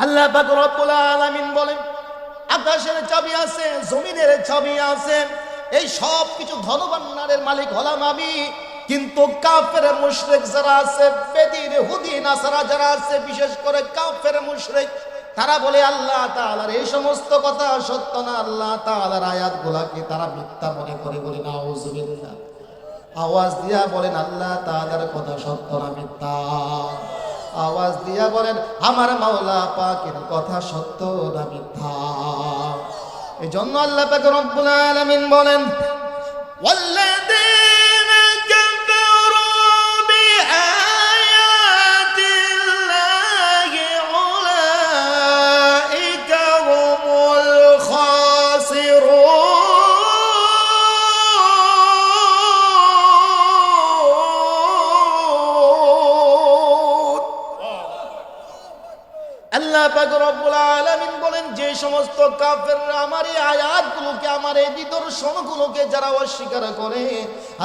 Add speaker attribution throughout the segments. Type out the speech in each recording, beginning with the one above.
Speaker 1: আল্লাহ পাক রব্বুল আলামিন বলেন, আকাশের চাবি আছে, জমিনের চাবি আছে, এই সব কিছু ধনভাণ্ডারের মালিক হলাম আমি। কিন্তু কাফের মুশরিক যারা আছে, বেদিন ইহুদি নাসারা যারা আছে, বিশেষ করে কাফের মুশরিক, তারা বলে আল্লাহ তাআলার এই সমস্ত কথা সত্য না, আল্লাহ তাআলার আয়াতগুলোকে তারা মিথ্যা মনে করে। বলে নাউযুবিল্লাহ। আওয়াজ দিয়া বলেন আল্লাহ তাআলার কথা সত্য না মিথ্যা? আওয়াজ দিয়া বলেন আমার মাওলা পাকের কথা সত্য না মিথ্যা? এই জন্য আল্লাহ পাক রব্বুল আলামিন বলেন, ওয়াল্লাযীনা কাফারু বিআয়াতিল্লাহি উলাইকা হুমুল খাসিরুন। আল্লাহ পাক রব্বুল আলামিন বলেন, যে সমস্ত কাফেররা আমার এই আয়াতগুলোকে, আমার এই নিদর্শনগুলোকে যারা অস্বীকার করে,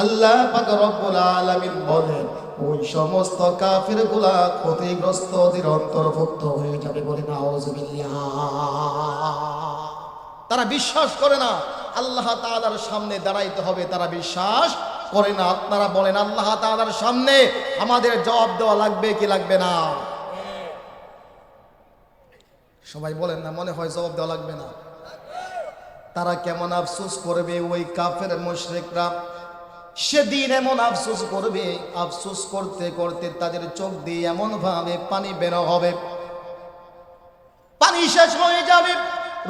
Speaker 1: আল্লাহ পাক রব্বুল আলামিন বলেন ওই সমস্ত কাফেরগুলা ক্ষতিগ্রস্তদের অন্তর্ভুক্ত হয়ে যাবে। বলে নাউযুবিল্লাহ। তারা বিশ্বাস করে না আল্লাহ তাআলার সামনে দাঁড়াইতে হবে, তারা বিশ্বাস করে না। আপনারা বলেন আল্লাহ তাআলার সামনে আমাদের জবাব দেওয়া লাগবে কি লাগবে না? সবাই বলেন না, মনে হয় জবাব দেওয়া লাগবে না। তারা কেমন আফসোস করবে ওই কাফের মুশরিকরা, সেদিন এমন আফসোস করবে, আফসোস করতে করতে তাদের চোখ দিয়ে এমন ভাবে পানি বের হবে, পানি শেষ হয়ে যাবে,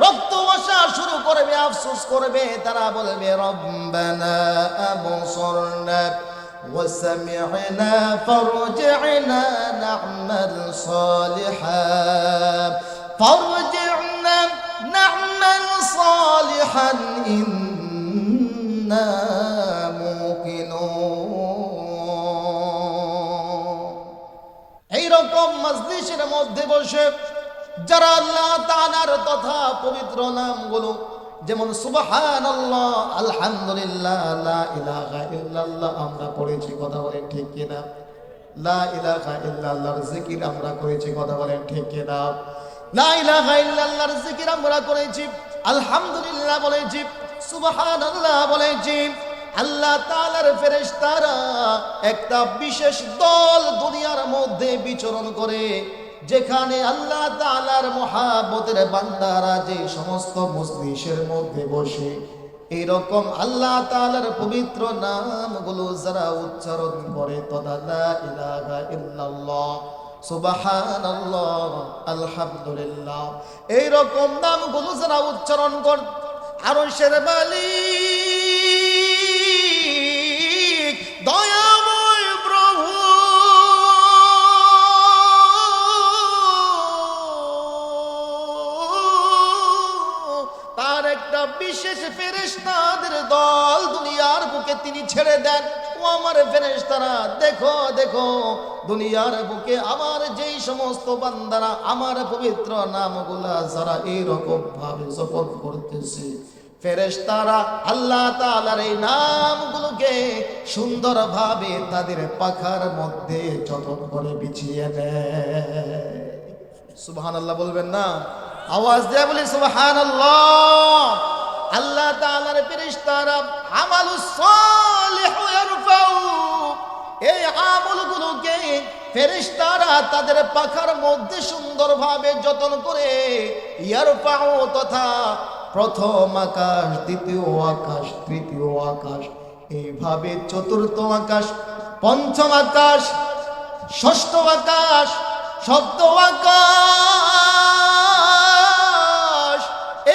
Speaker 1: রক্ত আসা শুরু করবে, আফসোস করবে। তারা বলবে রব্বানা আবসারনা وسمعنا فارجعنا نعمل صالحا فارجعنا نعمل صالحا إنا موقنون। এইরকম মজলিসের মধ্যে বসে যারা আল্লাহ তাআলার তথা পবিত্র নামগুলো, যেমন সুবহানাল্লাহ, আলহামদুলিল্লাহ, লা ইলাহা ইল্লাল্লাহ আমরা পড়েছি, কথা বলেন ঠিক কিনা? লা ইলাহা ইল্লাল্লাহর জিকির আমরা করেছি, কথা বলেন ঠিক কিনা? লা ইলাহা ইল্লাল্লাহর জিকির আমরা করেছি, আলহামদুলিল্লাহ বলেছি, সুবহানাল্লাহ বলেছি। আল্লাহ তাআলার ফেরেশতারা একটা বিশেষ দল দুনিয়ার মধ্যে বিচরণ করে, যেখানে আল্লাহ তাআলার মহব্বতের বান্দারা যে সমস্ত মজলিসের মধ্যে বসে এরকম আল্লাহ তাআলার পবিত্র নামগুলো যারা উচ্চারণ করে, তথা লা ইলাহা ইল্লাল্লাহ, সুবহানাল্লাহ, আলহামদুলিল্লাহ, এইরকম নামগুলো যারা উচ্চারণ করে, আরশের মালিক দয়াময় প্রভু তার একটা বিশেষ ফেরেশতাদের দল দুনিয়ার বুকে তিনি ছেড়ে দেন। ও আমার ফেরেশতারা, দেখো দেখো, দুনিয়ার বুকে আমার যেই সমস্ত বান্দারা আমার পবিত্র নামগুলা যারা এইরকম ভাবে জপন করতেছে, ফেরেশতারা আল্লাহ তাআলার এই নামগুলোকে সুন্দরভাবে তাদের পাখার মধ্যে যতন করে বিছিয়ে দেয়। সুবহানাল্লাহ বলবেন না? আওয়াজ দিয়ে বলি সুবহানাল্লাহ। আল্লাহ তাআলার ফেরেশতারা আমালুস সালিহু ইয়ারফাউ, এই আমলগুলোকে ফেরেশতারা তাদের পাখার মধ্যে সুন্দরভাবে যতন করে, ইয়ারফাউ তথা প্রথম আকাশ, দ্বিতীয় আকাশ, তৃতীয় আকাশ, এইভাবে চতুর্থ আকাশ, পঞ্চম আকাশ, ষষ্ঠ আকাশ, সপ্তম আকাশ,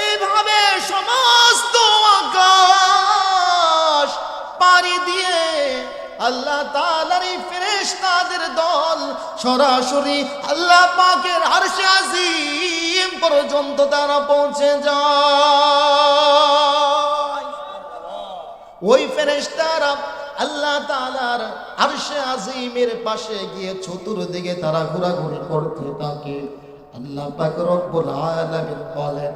Speaker 1: এইভাবে সমস্ত আকাশ পাড়ি দিয়ে আল্লাহ তাআলার এই ফেরেশতাদের দল সরাসরি আল্লাহ পাকের আরশে আজিম পর্যন্ত তারা পৌঁছে যায়। ওই ফেরেশতারা আল্লাহ তাআলার আরশে আজিমের পাশে গিয়ে চতুর্দিকে তারা ঘোরাঘুরি করতে থাকে। আল্লাহ পাক রব্বুল আলামিন বলেন,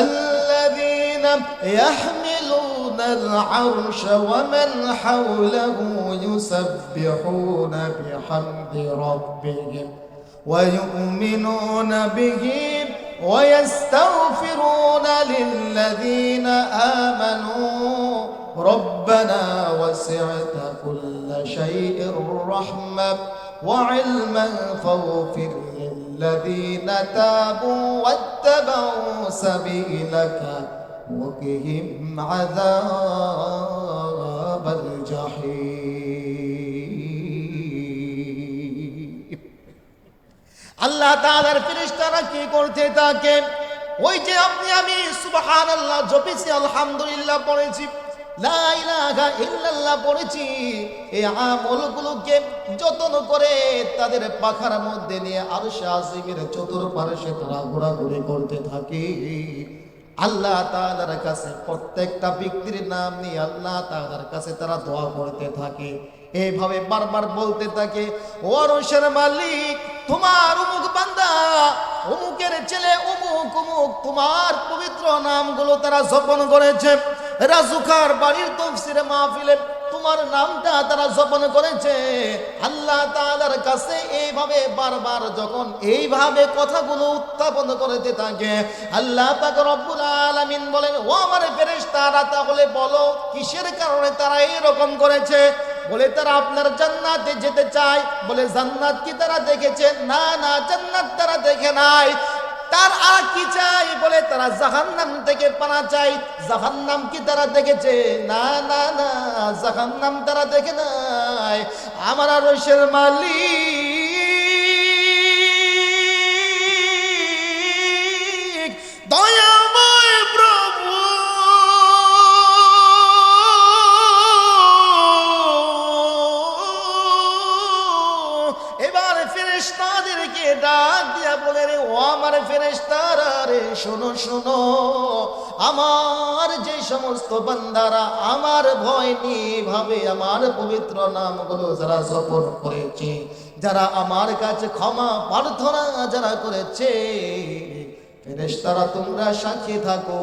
Speaker 1: আল্লাযীনা ইয়াহমিলুনাল আরশা ওয়া মান হাওলাহু ইউসাব্বিহুনা বিহামদি রাব্বিহিম ওয়া ইউমিনুনা বিহি ويستغفرون للذين آمنوا ربنا وسعت كل شيء رحمة وعلما فاغفر للذين تابوا واتبعوا سبيلك وقهم عذاب الجحيم আল্লাহ তাআলার ফেরেশতারা কি করতে থাকে ওই যে আপনি আমি সুবহানাল্লাহ জপেছি আলহামদুলিল্লাহ পড়েছি লা ইলাহা ইল্লাল্লাহ পড়েছি এই আমলগুলোকে যতন করে তাদের পাখার মধ্যে নিয়ে আরশে আজিমের চতুর্পার্শ্বে তারা ঘোরাঘুরি করতে থাকে আল্লাহ তাআলার কাছে প্রত্যেকটা ব্যক্তির নাম নিয়ে আল্লাহ তাআলার কাছে তারা দোয়া করতে থাকে এইভাবে বারবার বলতে থাকে ও আরশের মালিক তোমার অমুক বান্দা অমুকের ছেলে অমুক অমুক তোমার পবিত্র নামগুলো তারা জপন করেছে রাজুকার বাড়ির তাফসীরে মাহফিলে তোমার নামটা তারা জপন করেছে আল্লাহ তাআলার কাছে এইভাবে বারবার যখন এইভাবে কথাগুলো উত্থাপন করতে থাকে আল্লাহ পাক রব্বুল আলামিন বলেন ও আমার ফেরেশতারা তাহলে বলো কিসের কারণে তারা এরকম করেছে বলে তারা আপনার জান্নাতে যেতে চায় বলে জান্নাত কি তারা দেখেছে না না জান্নাত তারা দেখে নাই তার আর কি চাই বলে তারা জাহান্নাম থেকে পানা চাই জাহান্নাম কি তারা দেখেছে না না না জাহান্নাম তারা দেখে নাই আমার আরশের মালিক দয়াময় প্রভু এবার ফেরেশতাদেরকে ডাক দিয়া বলে রে ও আমার ফেরেশতারা রে শোনো শোনো আমার যে সমস্ত বান্দারা আমার ভয় নিয়ে ভাবে আমার পবিত্র নামগুলো যারা জপন করেছে যারা আমার কাছে ক্ষমা প্রার্থনা যারা করেছে ফেরেশতারা তোমরা সাক্ষী থাকো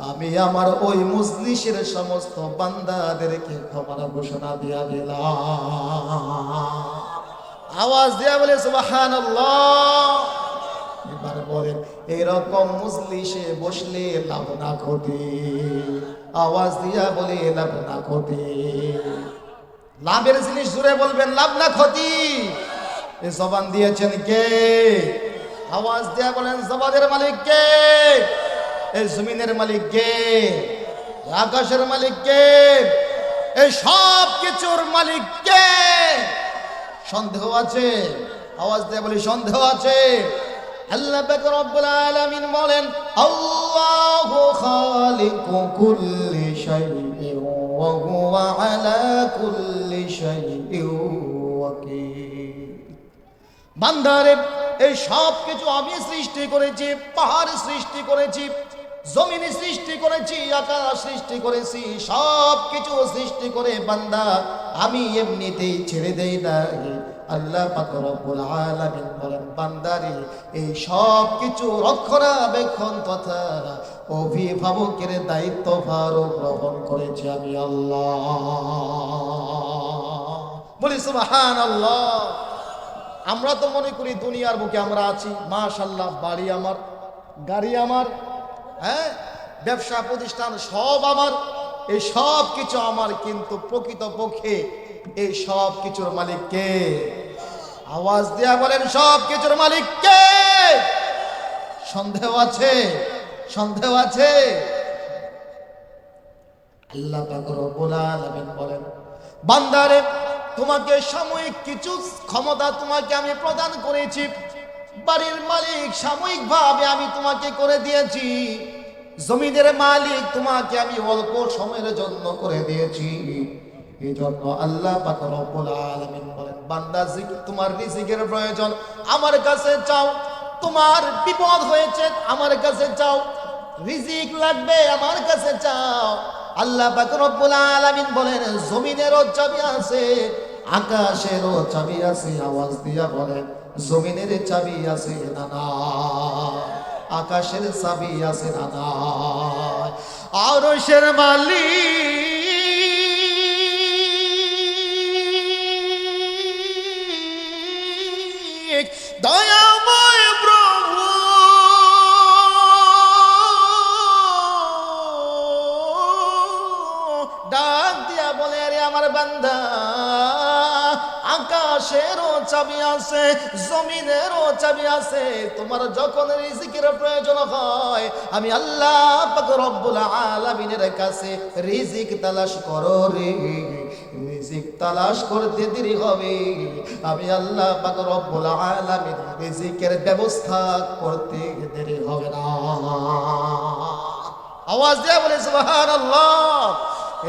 Speaker 1: আমি আমার ওই মজলিসের সমস্ত বান্দাদেরকে ক্ষমার ঘোষণা দিয়া দিলাম আওয়াজ দিয়া বলে সুবহানাল্লাহ এবার বলেন এরকম মজলিসে বসলে লাভ না ক্ষতি আওয়াজ দিয়া বলে লাভ না ক্ষতি লাভের জিনিস জুড়ে বলবেন লাভ না ক্ষতি এই জবান দিয়েছেন কে আওয়াজ দিয়া বলেন জবানের মালিক কে এই জমিনের মালিক কে আকাশের মালিক কে এই সব কিছুর মালিক কে সন্দেহ আছে আওয়াজ দিয়ে বলি সন্দেহ আছে আল্লাহ পাক রব্বুল আলামিন বলেন আল্লাহু খালিকু কুল্লি শাইইন ওয়া হুয়া আলা কুল্লি শাইইন ওয়াকিল বান্দারে এই সব কিছু আমি সৃষ্টি করেছি পাহাড় সৃষ্টি করেছি জমিন সৃষ্টি করেছি আকাশ সৃষ্টি করেছি সব কিছু সৃষ্টি করে বান্দা আমি এমনিতেই ছেড়ে দেই নাই আল্লাহ পাক রব্বুল আলামিন বলেন বান্দারে এই সব কিছু রক্ষণাবেক্ষণ তথা অভিভাবকের দায়িত্ব ভার গ্রহণ করেছি আমি আল্লাহ বলি সুবহানাল্লাহ আমরা তো মনে করি দুনিয়ার বুকে আমরা আছি মাশাআল্লাহ বাড়ি আমার গাড়ি আমার হ্যাঁ ব্যবসা প্রতিষ্ঠান সব আমার এই সব কিছু আমার কিন্তু প্রকৃতপক্ষে এই সব কিছুর মালিক কে আওয়াজ দেয়া বলেন সব কিছুর মালিক কে সন্দেহ আছে সন্দেহ আছে আল্লাহ পাক রব্বুল আলামিন বলেন বান্দারে তোমাকে সাময়িক কিছু ক্ষমতা তোমাকে আমি প্রদান করেছি বাড়ির মালিক সাময়িকভাবে আমি তোমাকে করে দিয়েছি জমিনের মালিক তোমাকে আমি অল্প সময়ের জন্য করে দিয়েছি এই জন্য আল্লাহ পাক রব্বুল আলামিন বলেন বান্দা তোমার রিজিকের প্রয়োজন আমার কাছে চাও তোমার বিপদ হয়েছে আমার কাছে চাও রিজিক লাগবে আমার কাছে চাও আল্লাহ পাক রব্বুল আলামিন বলেন জমিনেরও চাবি আছে আকাশেরও চাবি আছে আওয়াজ দিয়া বলেন জমিনের চাবি আছে না না আকাশের চাবি আছে না না আরশের মালিক দয়াময় প্রভু চাবি আছে, জমিনেরও চাবি আছে। তোমার যখন রিজিকের প্রয়োজন হয়, আমি আল্লাহ পাক রব্বুল আলামিনের কাছে রিজিক তালাশ করো রে। রিজিক তালাশ করতে দেরি হবে, আমি আল্লাহ পাক রব্বুল আলামিন রিজিকের ব্যবস্থা করতে দেরি হবে না। আওয়াজ দিয়ে বলে সুবহানাল্লাহ।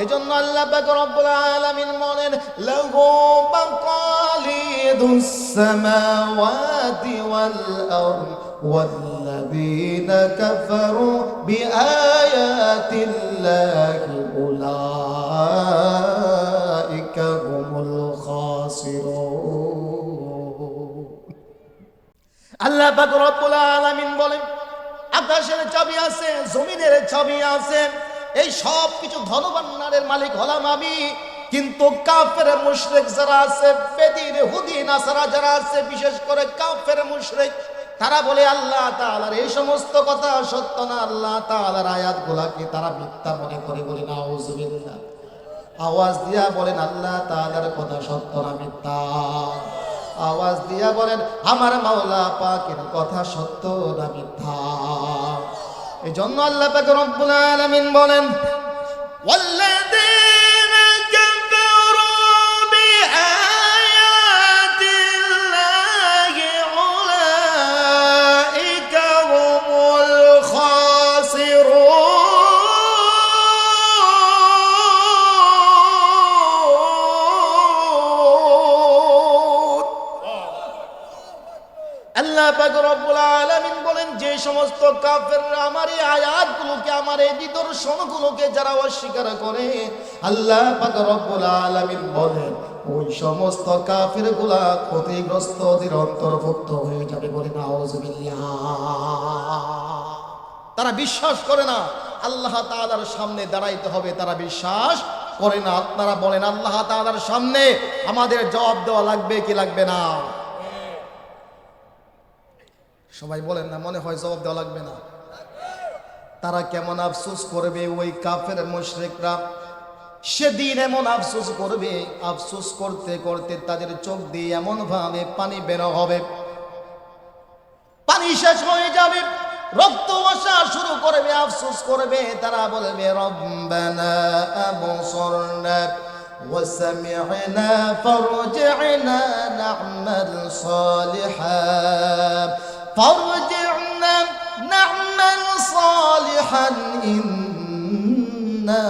Speaker 1: এজন্য আল্লাহ পাক রব্বুল আলামিন বলেন, লাহু মাকালিদুস সামাওয়াতি ওয়াল আরদ ওয়াল্লাযীনা কাফারু বিআয়াতিল্লাহি উলাইকা হুমুল খাসিরুন। আল্লাহ পাক রব্বুল আলামিন বলেন, আকাশের চাবি আছে, জমিনের চাবি আছে, এই সব কিছু ধনভাণ্ডারের মালিক হলাম আমি। কিন্তু কাফের মুশরিক যারা আছে, বেদিন ইহুদি নাসারা যারা আছে, বিশেষ করে কাফের মুশরিক, তারা বলে আল্লাহ তাআলার এই সমস্ত কথা সত্য না, আল্লাহ তাআলার আয়াতগুলোকে তারা মিথ্যা মনে করে। বলি নাউযুবিল্লাহ। আওয়াজ দিয়া বলেন আল্লাহ তাআলার কথা সত্য না মিথ্যা? আওয়াজ দিয়া বলেন আমার মাওলা পাকের কথা সত্য না মিথ্যা? এই জন্য আল্লাহ পাক রব্বুল আলামিন বলেন, ওয়াল্লাযীনা কাফারু বিআয়াতিল্লাহি উলাইকা হুমুল খাসিরুন। আল্লাহ পাক রব্বুল আলামিন বলেন, যে সমস্ত কাফেররা আমার এই আয়াতগুলোকে, আমার এই নিদর্শনগুলোকে যারা অস্বীকার করে, আল্লাহ পাক রব্বুল আলামিন বলেন ওই সমস্ত কাফেরগুলা ক্ষতিগ্রস্তদের অন্তর্ভুক্ত হয়ে যাবে। বলে নাউযুবিল্লাহ। তারা বিশ্বাস করে না আল্লাহ তাআলার সামনে দাঁড়াইতে হবে, তারা বিশ্বাস করে না। আপনারা বলেন আল্লাহ তাআলার সামনে আমাদের জবাব দেওয়া লাগবে কি লাগবে না? সবাই বলেন না, মনে হয় জবাব দেওয়া লাগবে না। তারা কেমন আফসোস করবে ওই কাফের মুশরিকরা, সেদিন এমন আফসোস করবে, আফসোস করতে করতে তাদের চোখ দিয়ে এমন ভাবে পানি বের হবে, পানি শেষ হয়ে যাবে, রক্ত আসা শুরু করবে, আফসোস করবে। তারা বলবে রব্বানা আবসারনা ওয়া সামি'না ফারজি'না না'মাল সালিহান ফারজি'না না'মাল সালিহান ইন্না